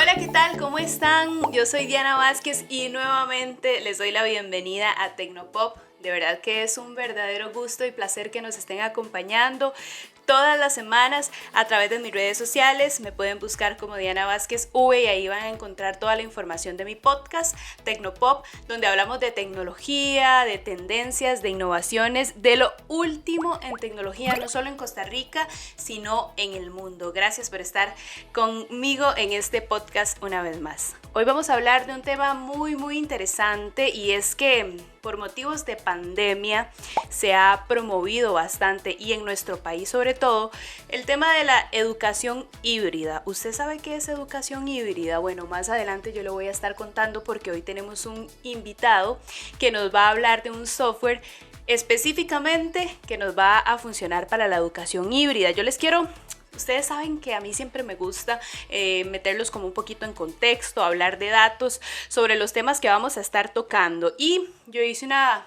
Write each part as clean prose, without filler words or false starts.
Hola, ¿qué tal? ¿Cómo están? Yo soy Diana Vázquez y nuevamente les doy la bienvenida a Tecnopop. De verdad que es un verdadero gusto y placer que nos estén acompañando todas las semanas a través de mis redes sociales. Me pueden buscar como Diana Vázquez V y ahí van a encontrar toda la información de mi podcast Tecnopop, donde hablamos de tecnología, de tendencias, de innovaciones, de lo último en tecnología, no solo en Costa Rica, sino en el mundo. Gracias por estar conmigo en este podcast una vez más. Hoy vamos a hablar de un tema muy interesante, y es que por motivos de pandemia se ha promovido bastante, y en nuestro país sobre todo, el tema de la educación híbrida. ¿Usted sabe qué es educación híbrida? Bueno, más adelante yo lo voy a estar contando, porque hoy tenemos un invitado que nos va a hablar de un software específicamente que nos va a funcionar para la educación híbrida. Ustedes saben que a mí siempre me gusta meterlos como un poquito en contexto, hablar de datos sobre los temas que vamos a estar tocando. Y yo hice una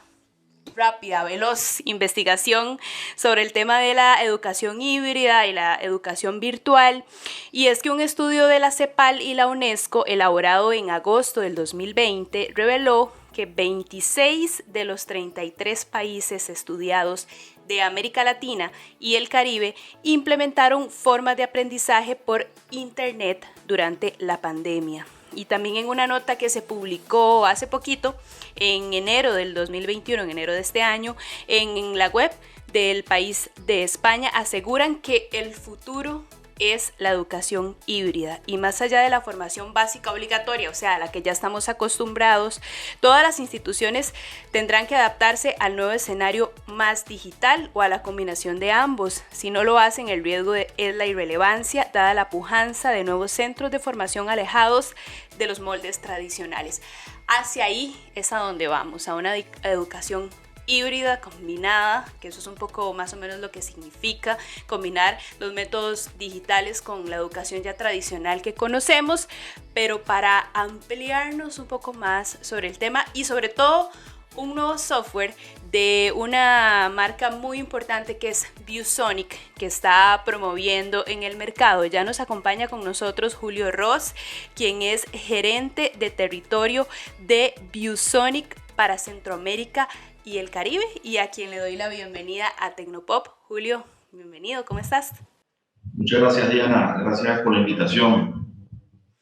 rápida, veloz investigación sobre el tema de la educación híbrida y la educación virtual. Y es que un estudio de la CEPAL y la UNESCO, elaborado en agosto del 2020, reveló que 26 de los 33 países estudiados de América Latina y el Caribe implementaron formas de aprendizaje por Internet durante la pandemia. Y también en una nota que se publicó hace poquito, en enero del 2021, en enero de este año, en la web del país de España, aseguran que el futuro es la educación híbrida, y más allá de la formación básica obligatoria, o sea, a la que ya estamos acostumbrados, todas las instituciones tendrán que adaptarse al nuevo escenario más digital o a la combinación de ambos. Si no lo hacen, el riesgo es la irrelevancia, dada la pujanza de nuevos centros de formación alejados de los moldes tradicionales. Hacia ahí es a donde vamos, a una educación híbrida combinada, que eso es un poco más o menos lo que significa combinar los métodos digitales con la educación ya tradicional que conocemos, pero para ampliarnos un poco más sobre el tema, y sobre todo un nuevo software de una marca muy importante que es ViewSonic, que está promoviendo en el mercado. Ya nos acompaña con nosotros Julio Ross, quien es gerente de territorio de ViewSonic para Centroamérica y el Caribe, y a quien le doy la bienvenida a Tecnopop. Julio, bienvenido, ¿cómo estás? Muchas gracias, Diana. Gracias por la invitación.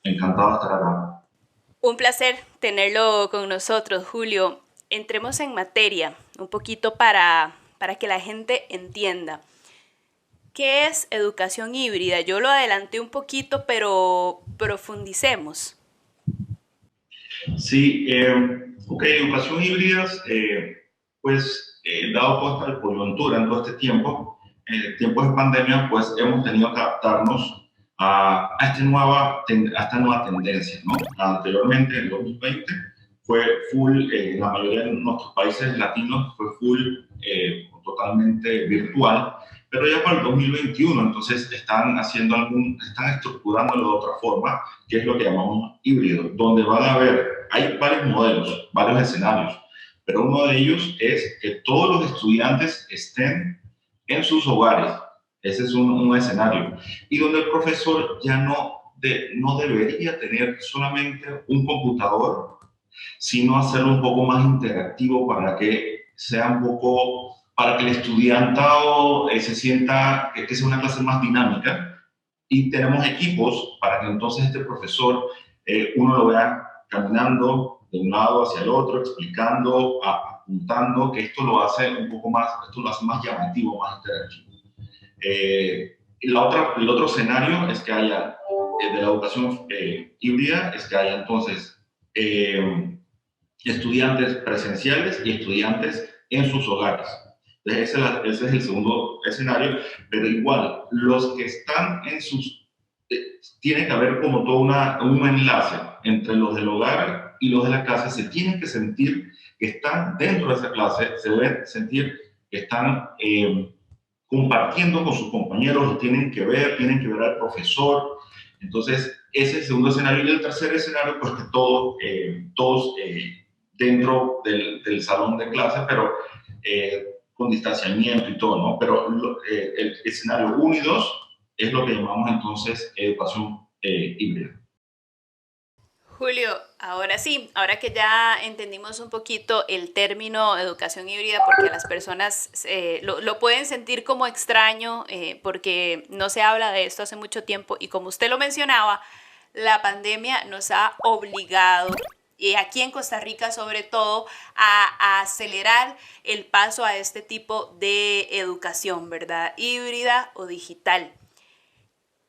Encantado de estar acá. Un placer tenerlo con nosotros, Julio. Entremos en materia un poquito para que la gente entienda. ¿Qué es educación híbrida? Yo lo adelanté un poquito, pero profundicemos. Sí, ok, educación híbridas, dado toda esta coyuntura en todo este tiempo, en tiempos de pandemia, pues hemos tenido que adaptarnos a esta nueva tendencia, ¿no? Anteriormente, en 2020, fue full, en la mayoría de nuestros países latinos fue full, totalmente virtual, pero ya para el 2021, entonces están estructurándolo de otra forma, que es lo que llamamos híbrido, donde hay varios modelos, varios escenarios, pero uno de ellos es que todos los estudiantes estén en sus hogares. Ese es un escenario. Y donde el profesor ya no debería tener solamente un computador, sino hacerlo un poco más interactivo para que el estudiantado se sienta que sea una clase más dinámica. Y tenemos equipos para que entonces este profesor, uno lo vea caminando de un lado hacia el otro, explicando, apuntando, que esto lo hace más llamativo, más interactivo. El otro escenario es que haya, de la educación híbrida, es que haya entonces estudiantes presenciales y estudiantes en sus hogares. Entonces, ese es el segundo escenario, pero igual, los que están tiene que haber como todo un enlace entre los del hogar y los de la clase. Se tienen que sentir que están dentro de esa clase, se deben sentir que están compartiendo con sus compañeros, tienen que ver al profesor. Entonces, ese es el segundo escenario. Y el tercer escenario, pues que todos dentro del salón de clase, pero con distanciamiento y todo, ¿no? Pero el escenario 1 y 2 es lo que llamamos entonces educación híbrida. Julio, ahora sí, ahora que ya entendimos un poquito el término educación híbrida, porque las personas lo pueden sentir como extraño, porque no se habla de esto hace mucho tiempo y como usted lo mencionaba, la pandemia nos ha obligado, y aquí en Costa Rica sobre todo, a acelerar el paso a este tipo de educación, ¿verdad? Híbrida o digital.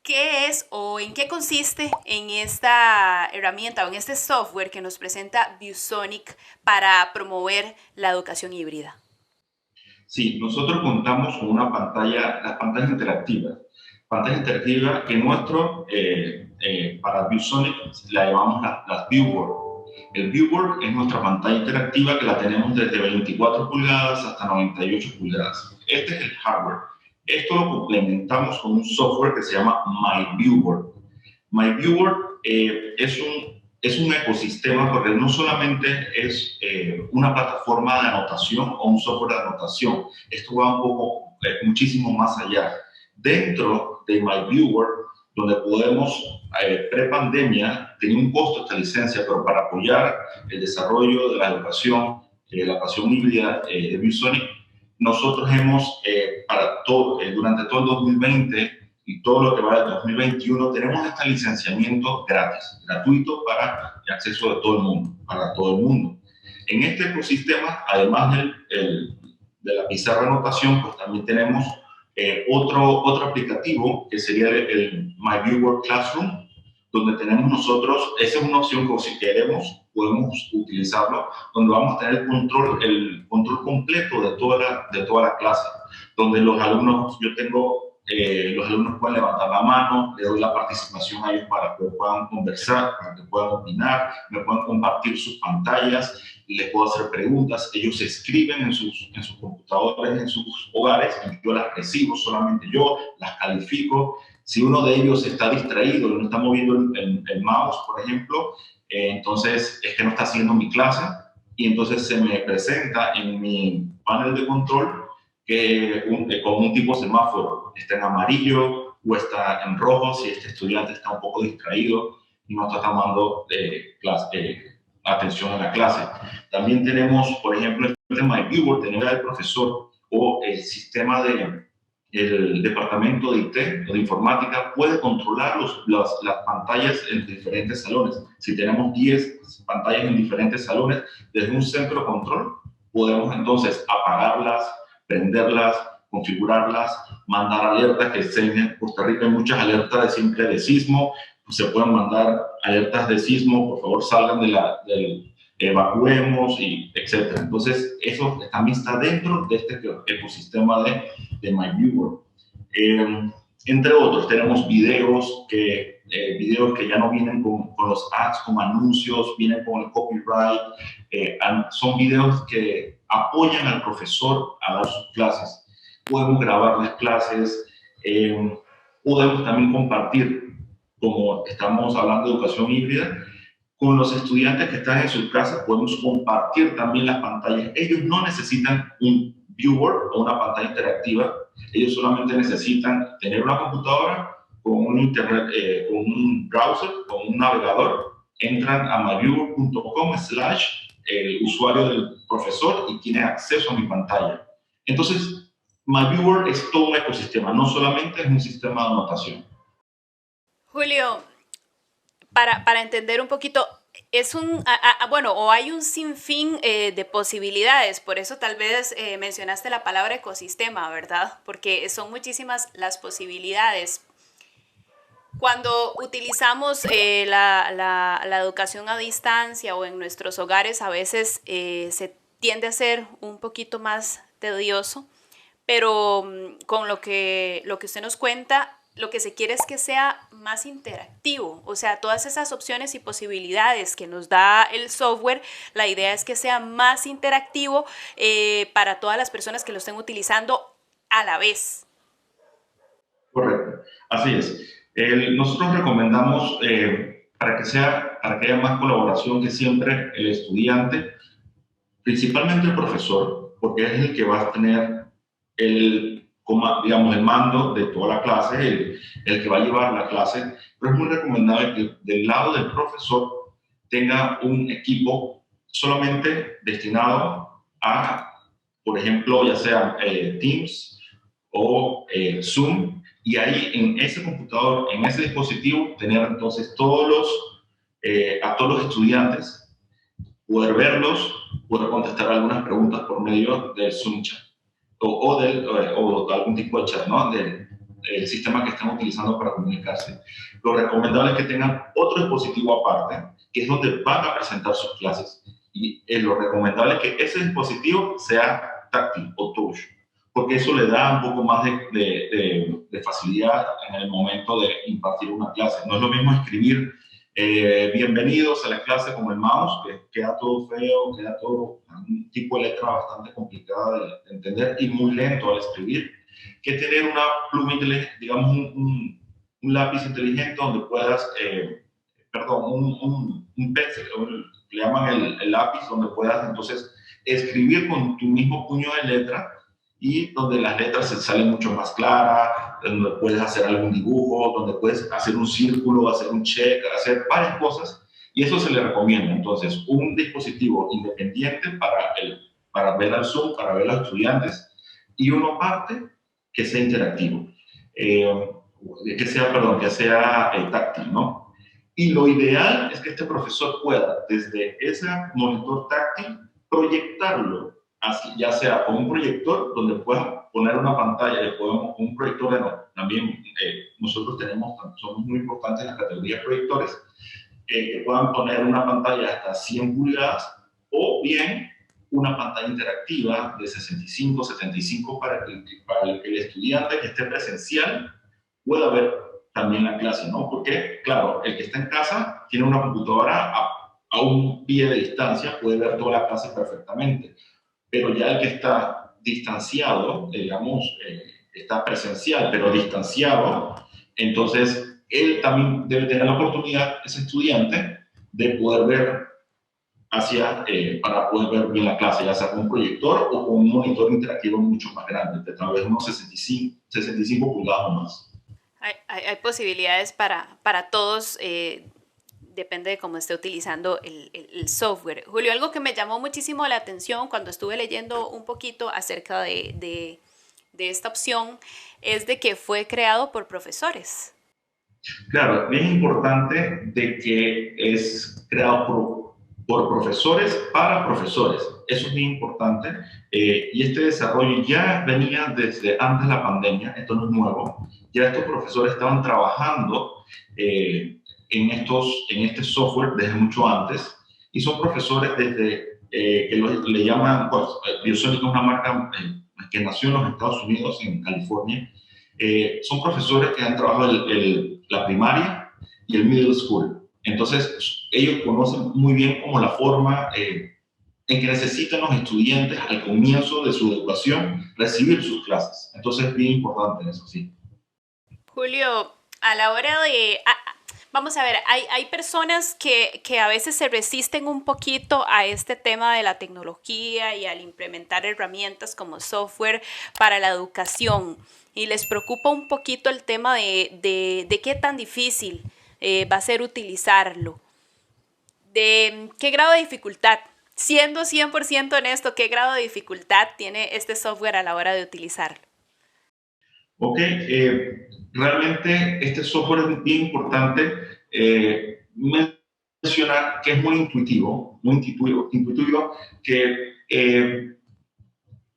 ¿Qué es o en qué consiste en esta herramienta o en este software que nos presenta ViewSonic para promover la educación híbrida? Sí, nosotros contamos con una pantalla, las pantallas interactivas. Pantalla interactiva que nuestro, para ViewSonic, la llamamos las Viewboard. El Viewboard es nuestra pantalla interactiva que la tenemos desde 24 pulgadas hasta 98 pulgadas. Este es el hardware. Esto lo complementamos con un software que se llama MyViewboard. MyViewer es un ecosistema porque no solamente es una plataforma de anotación o un software de anotación, esto va un poco, muchísimo más allá. Dentro de MyViewer, donde podemos, pre-pandemia, tenía un costo esta licencia, pero para apoyar el desarrollo de la educación híbrida de ViewSonic, nosotros hemos, durante todo el 2020, y todo lo que va del 2021, tenemos este licenciamiento gratis, gratuito para el acceso de todo el mundo, para todo el mundo. En este ecosistema, además de la pizarra de anotación, pues también tenemos otro aplicativo que sería el MyViewer Classroom, donde tenemos nosotros, esa es una opción que si queremos podemos utilizarlo, donde vamos a tener el control completo de toda la clase, donde los alumnos, los alumnos pueden levantar la mano, le doy la participación a ellos para que puedan conversar, para que puedan opinar, me puedan compartir sus pantallas, les puedo hacer preguntas, ellos se escriben en sus computadores, en sus hogares, y yo las recibo solamente yo, las califico. Si uno de ellos está distraído, no está moviendo el mouse, por ejemplo, entonces es que no está haciendo mi clase, y entonces se me presenta en mi panel de control con un tipo semáforo, está en amarillo o está en rojo si este estudiante está un poco distraído y no está tomando atención a la clase. También tenemos, por ejemplo, el sistema de Viewer, tenemos el profesor o el sistema el departamento de IT o de informática puede controlar las pantallas en diferentes salones. Si tenemos 10 pantallas en diferentes salones, desde un centro de control podemos entonces apagarlas, prenderlas, configurarlas, mandar alertas que estén en Costa Rica. Hay muchas alertas de siempre de sismo, pues se pueden mandar alertas de sismo, por favor salgan del evacuemos, y etcétera. Entonces, eso también está dentro de este ecosistema de MyViewer. Entre otros, tenemos videos que ya no vienen con los ads, con anuncios, vienen con el copyright. Son videos que apoyan al profesor a dar sus clases. Podemos grabar las clases, podemos también compartir, como estamos hablando de educación híbrida, con los estudiantes que están en sus casas, podemos compartir también las pantallas. Ellos no necesitan un viewer o una pantalla interactiva, ellos solamente necesitan tener una computadora con un internet, con un browser, con un navegador, entran a myviewer.com/ el usuario del profesor y tiene acceso a mi pantalla. Entonces, MyViewer es todo un ecosistema, no solamente es un sistema de anotación. Julio, para entender un poquito, es bueno, o hay un sinfín de posibilidades, por eso tal vez mencionaste la palabra ecosistema, ¿verdad? Porque son muchísimas las posibilidades. Cuando utilizamos la educación a distancia o en nuestros hogares, a veces se tiende a ser un poquito más tedioso, pero con lo que usted nos cuenta, lo que se quiere es que sea más interactivo, o sea, todas esas opciones y posibilidades que nos da el software, la idea es que sea más interactivo para todas las personas que lo estén utilizando a la vez. Correcto, así es. Nosotros recomendamos, para que haya más colaboración, que siempre el estudiante, principalmente el profesor, porque es el que va a tener digamos, el mando de toda la clase, el que va a llevar la clase, pero es muy recomendable que del lado del profesor tenga un equipo solamente destinado a, por ejemplo, ya sea Teams o Zoom, y ahí en ese computador, en ese dispositivo, tener entonces a todos los estudiantes, poder verlos, poder contestar algunas preguntas por medio del Zoom chat o de algún tipo de chat, ¿no? Del sistema que están utilizando para comunicarse. Lo recomendable es que tengan otro dispositivo aparte, que es donde van a presentar sus clases. Y lo recomendable es que ese dispositivo sea táctil o touch, porque eso le da un poco más de facilidad en el momento de impartir una clase. No es lo mismo escribir bienvenidos a la clase con el mouse, que queda todo feo, queda todo un tipo de letra bastante complicada de entender y muy lento al escribir, que tener una pluma inteligente, digamos un lápiz inteligente donde puedas, un pencil, le llaman el lápiz, donde puedas entonces escribir con tu mismo puño de letra y donde las letras se salen mucho más claras, donde puedes hacer algún dibujo, donde puedes hacer un círculo, hacer un check, hacer varias cosas, y eso se le recomienda. Entonces, un dispositivo independiente para ver al Zoom, para ver a los estudiantes, y uno aparte que sea interactivo, que sea táctil, ¿no? Y lo ideal es que este profesor pueda, desde ese monitor táctil, proyectarlo, así, ya sea con un proyector donde puedas poner una pantalla, un proyector también nosotros somos muy importantes en la categoría de proyectores, que puedan poner una pantalla hasta 100 pulgadas o bien una pantalla interactiva de 65, 75 para que el estudiante que esté presencial pueda ver también la clase, ¿no? Porque, claro, el que está en casa tiene una computadora a un pie de distancia, puede ver toda la clase perfectamente, pero ya el que está distanciado, digamos, está presencial, pero distanciado, entonces él también debe tener la oportunidad, ese estudiante, de poder ver para poder ver bien la clase, ya sea con un proyector o con un monitor interactivo mucho más grande, de tal vez unos 65 pulgadas o más. Hay posibilidades para todos, depende de cómo esté utilizando el software. Julio, algo que me llamó muchísimo la atención cuando estuve leyendo un poquito acerca de esta opción es de que fue creado por profesores. Claro, es importante de que es creado por profesores para profesores. Eso es bien importante. Y este desarrollo ya venía desde antes de la pandemia, esto no es nuevo. Ya estos profesores estaban trabajando en este software desde mucho antes y son profesores desde que le llaman, pues, Biosonic es una marca que nació en los Estados Unidos, en California. Son profesores que han trabajado la primaria y el middle school. Entonces, ellos conocen muy bien como la forma en que necesitan los estudiantes al comienzo de su educación recibir sus clases. Entonces, es bien importante eso, sí. Julio, a la hora de... vamos a ver, hay personas que a veces se resisten un poquito a este tema de la tecnología y al implementar herramientas como software para la educación. Y les preocupa un poquito el tema de qué tan difícil va a ser utilizarlo. De qué grado de dificultad, siendo 100% honesto, qué grado de dificultad tiene este software a la hora de utilizarlo. Ok, realmente este software es bien importante mencionar que es muy intuitivo, que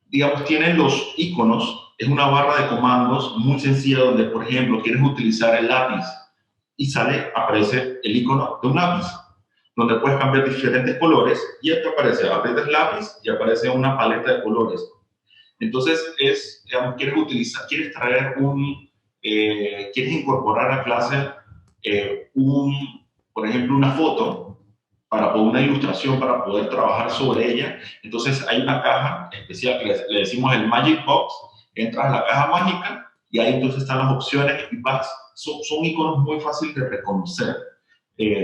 digamos tiene los iconos, es una barra de comandos muy sencilla donde, por ejemplo, quieres utilizar el lápiz y aparece el icono de un lápiz, donde puedes cambiar diferentes colores y te aparece, aprietas el lápiz y aparece una paleta de colores. Entonces, digamos, quieres traer quieres incorporar a clase por ejemplo, una foto una ilustración para poder trabajar sobre ella. Entonces, hay una caja especial que le decimos el Magic Box. Entras a la caja mágica y ahí entonces están las opciones y son iconos muy fáciles de reconocer.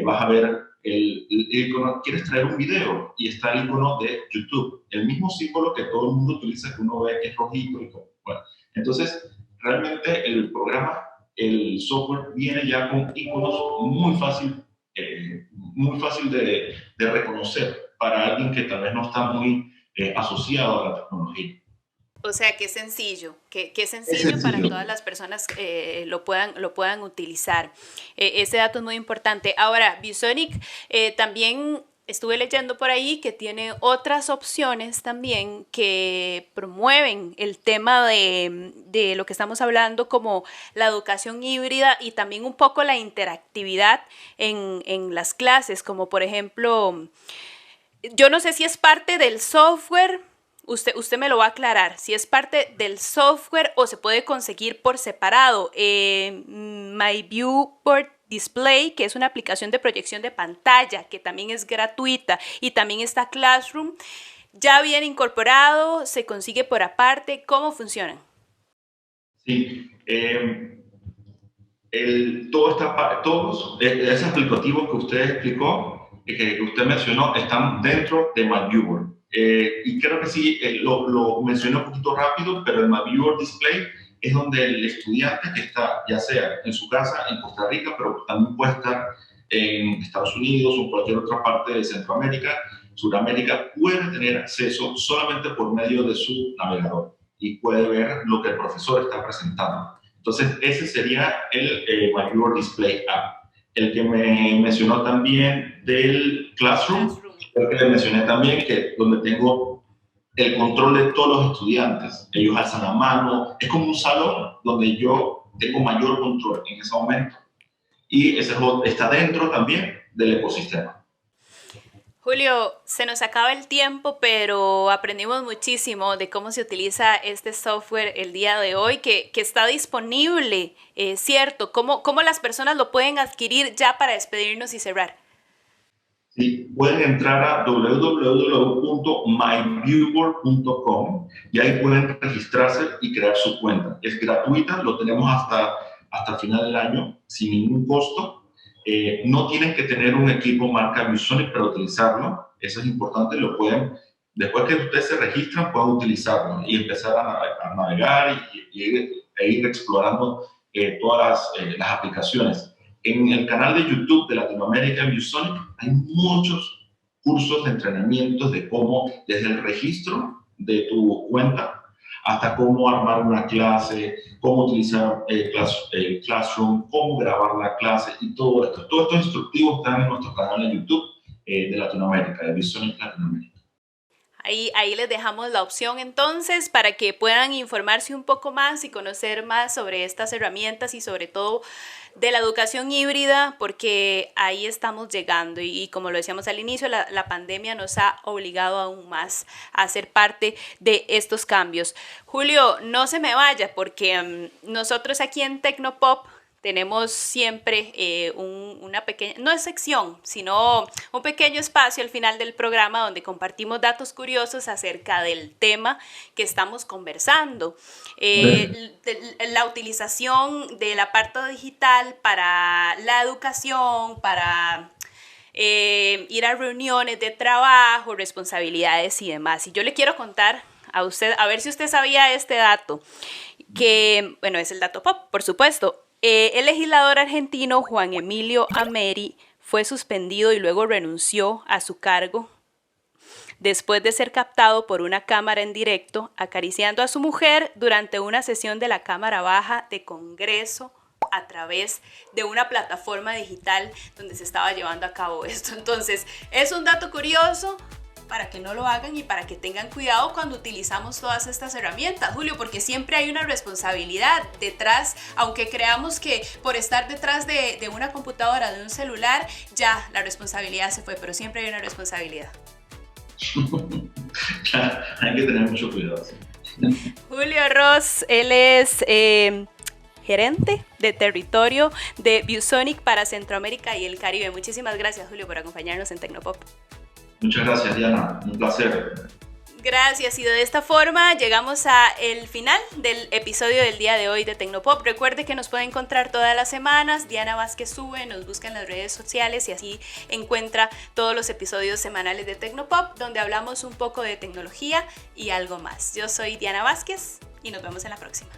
Vas a ver el icono, quieres traer un video y está el icono de YouTube, el mismo símbolo que todo el mundo utiliza, que uno ve que es rojito y todo. Bueno, entonces realmente el software viene ya con iconos muy fácil muy fácil de reconocer para alguien que tal vez no está muy asociado a la tecnología. O sea, que es sencillo, que es Es sencillo para sencillo. todas las personas lo puedan utilizar. Ese dato es muy importante. Ahora, ViewSonic también estuve leyendo por ahí que tiene otras opciones también que promueven el tema de lo que estamos hablando como la educación híbrida y también un poco la interactividad en las clases, como por ejemplo, yo no sé si es parte del software. Usted me lo va a aclarar, si es parte del software o se puede conseguir por separado. My Viewboard Display, que es una aplicación de proyección de pantalla, que también es gratuita, y también está Classroom, ya bien incorporado, se consigue por aparte. ¿Cómo funcionan? Sí, todos esos aplicativos que usted explicó, que usted mencionó, están dentro de MyViewer. Y creo que sí, lo mencioné un poquito rápido, pero el MyViewer Display es donde el estudiante que está, ya sea en su casa, en Costa Rica, pero también puede estar en Estados Unidos o en cualquier otra parte de Centroamérica, Sudamérica, puede tener acceso solamente por medio de su navegador y puede ver lo que el profesor está presentando. Entonces, ese sería el MyViewer Display App. El que me mencionó también del Classroom, el que le mencioné también, que donde tengo el control de todos los estudiantes. Ellos alzan la mano. Es como un salón donde yo tengo mayor control en ese momento. Y ese está dentro también del ecosistema. Julio, se nos acaba el tiempo, pero aprendimos muchísimo de cómo se utiliza este software el día de hoy, que está disponible, ¿cierto? ¿Cómo las personas lo pueden adquirir ya para despedirnos y cerrar? Sí, pueden entrar a www.myviewer.com y ahí pueden registrarse y crear su cuenta. Es gratuita, lo tenemos hasta final del año sin ningún costo. No tienen que tener un equipo marca ViewSonic para utilizarlo. Eso es importante, lo pueden, después que ustedes se registran, pueden utilizarlo y empezar a navegar e ir explorando todas las aplicaciones. En el canal de YouTube de Latinoamérica ViewSonic hay muchos cursos de entrenamiento de cómo, desde el registro de tu cuenta hasta cómo armar una clase, cómo utilizar el Classroom, cómo grabar la clase y todo esto. Todos estos instructivos están en nuestro canal de YouTube de Latinoamérica, de ViewSonic Latinoamérica. Ahí les dejamos la opción entonces para que puedan informarse un poco más y conocer más sobre estas herramientas y sobre todo de la educación híbrida, porque ahí estamos llegando y como lo decíamos al inicio, la pandemia nos ha obligado aún más a ser parte de estos cambios. Julio, no se me vaya porque nosotros aquí en Tecnopop tenemos siempre una pequeña, no es sección, sino un pequeño espacio al final del programa donde compartimos datos curiosos acerca del tema que estamos conversando. La utilización del apartado digital para la educación, para ir a reuniones de trabajo, responsabilidades y demás. Y yo le quiero contar a usted, a ver si usted sabía este dato, que, bueno, es el dato pop, por supuesto. El legislador argentino Juan Emilio Ameri fue suspendido y luego renunció a su cargo después de ser captado por una cámara en directo acariciando a su mujer durante una sesión de la Cámara Baja de Congreso a través de una plataforma digital donde se estaba llevando a cabo esto. Entonces, es un dato curioso para que no lo hagan y para que tengan cuidado cuando utilizamos todas estas herramientas, Julio, porque siempre hay una responsabilidad detrás, aunque creamos que por estar detrás de una computadora, de un celular, ya la responsabilidad se fue, pero siempre hay una responsabilidad. Hay que tener mucho cuidado. ¿Sí? Julio Ross, él es gerente de territorio de ViewSonic para Centroamérica y el Caribe. Muchísimas gracias, Julio, por acompañarnos en Tecnopop. Muchas gracias, Diana. Un placer. Gracias, y de esta forma llegamos al final del episodio del día de hoy de Tecnopop. Recuerde que nos puede encontrar todas las semanas. Diana Vázquez sube, nos busca en las redes sociales y así encuentra todos los episodios semanales de Tecnopop, donde hablamos un poco de tecnología y algo más. Yo soy Diana Vázquez y nos vemos en la próxima.